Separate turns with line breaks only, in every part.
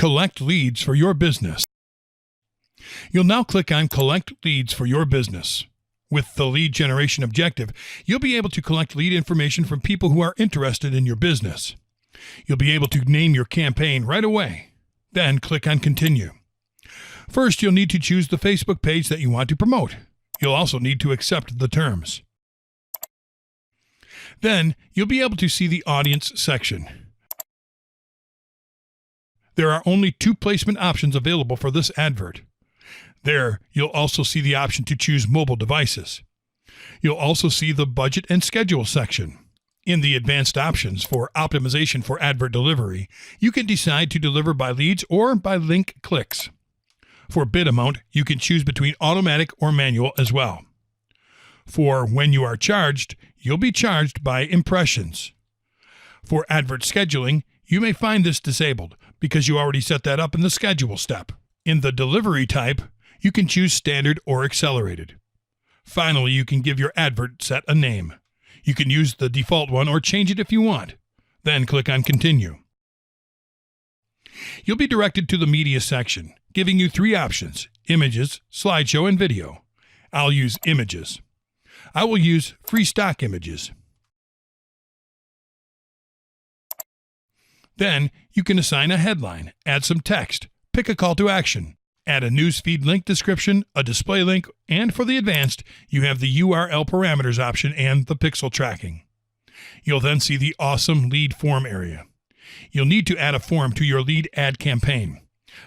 Collect leads for your business. You'll now click on Collect Leads for your business. With the lead generation objective, you'll be able to collect lead information from people who are interested in your business. You'll be able to name your campaign right away. Then click on Continue. First, you'll need to choose the Facebook page that you want to promote. You'll also need to accept the terms. Then, you'll be able to see the Audience section. There are only 2 placement options available for this advert. There, you'll also see the option to choose mobile devices. You'll also see the Budget and Schedule section. In the Advanced Options for Optimization for Advert Delivery, you can decide to deliver by leads or by link clicks. For bid amount, you can choose between automatic or manual as well. For when you are charged, you'll be charged by impressions. For advert scheduling, you may find this disabled because you already set that up in the Schedule step. In the delivery type, you can choose standard or accelerated. Finally, you can give your advert set a name. You can use the default one or change it if you want. Then click on Continue. You'll be directed to the Media section, giving you 3 options: Images, Slideshow, and Video. I'll use Images. I will use free stock images. Then you can assign a headline, add some text, pick a call to action, add a newsfeed link description, a display link, and for the advanced, you have the URL parameters option and the pixel tracking. You'll then see the awesome lead form area. You'll need to add a form to your lead ad campaign.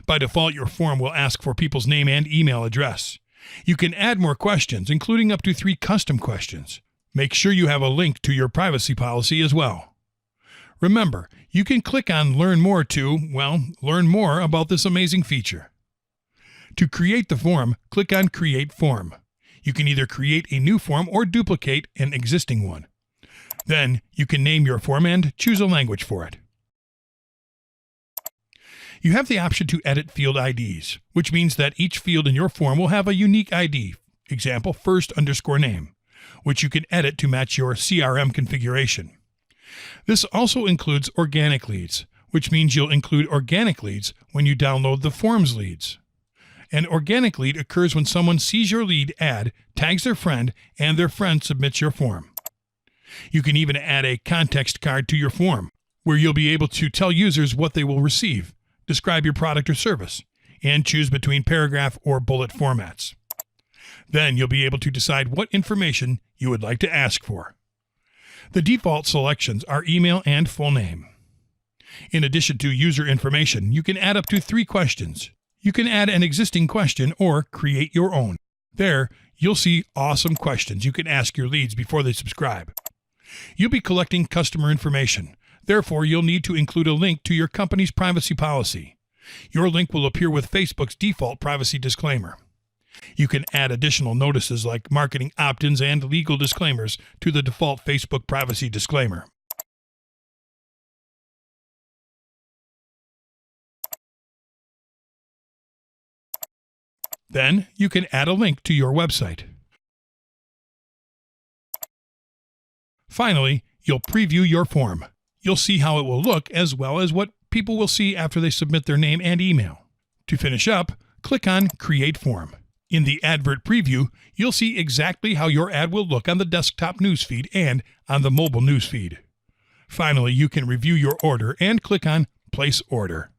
By default, your form will ask for people's name and email address. You can add more questions, including up to 3 custom questions. Make sure you have a link to your privacy policy as well. Remember, you can click on Learn More to, learn more about this amazing feature. To create the form, click on Create Form. You can either create a new form or duplicate an existing one. Then, you can name your form and choose a language for it. You have the option to edit field IDs, which means that each field in your form will have a unique ID, example first_name, which you can edit to match your CRM configuration. This also includes organic leads, which means you'll include organic leads when you download the Forms leads. An organic lead occurs when someone sees your lead ad, tags their friend, and their friend submits your form. You can even add a context card to your form, where you'll be able to tell users what they will receive, describe your product or service, and choose between paragraph or bullet formats. Then you'll be able to decide what information you would like to ask for. The default selections are email and full name. In addition to user information, you can add up to 3 questions. You can add an existing question or create your own. There, you'll see awesome questions you can ask your leads before they subscribe. You'll be collecting customer information. Therefore, you'll need to include a link to your company's privacy policy. Your link will appear with Facebook's default privacy disclaimer. You can add additional notices like marketing opt-ins and legal disclaimers to the default Facebook privacy disclaimer. Then, you can add a link to your website. Finally, you'll preview your form. You'll see how it will look as well as what people will see after they submit their name and email. To finish up, click on Create Form. In the Advert Preview, you'll see exactly how your ad will look on the desktop newsfeed and on the mobile newsfeed. Finally, you can review your order and click on Place Order.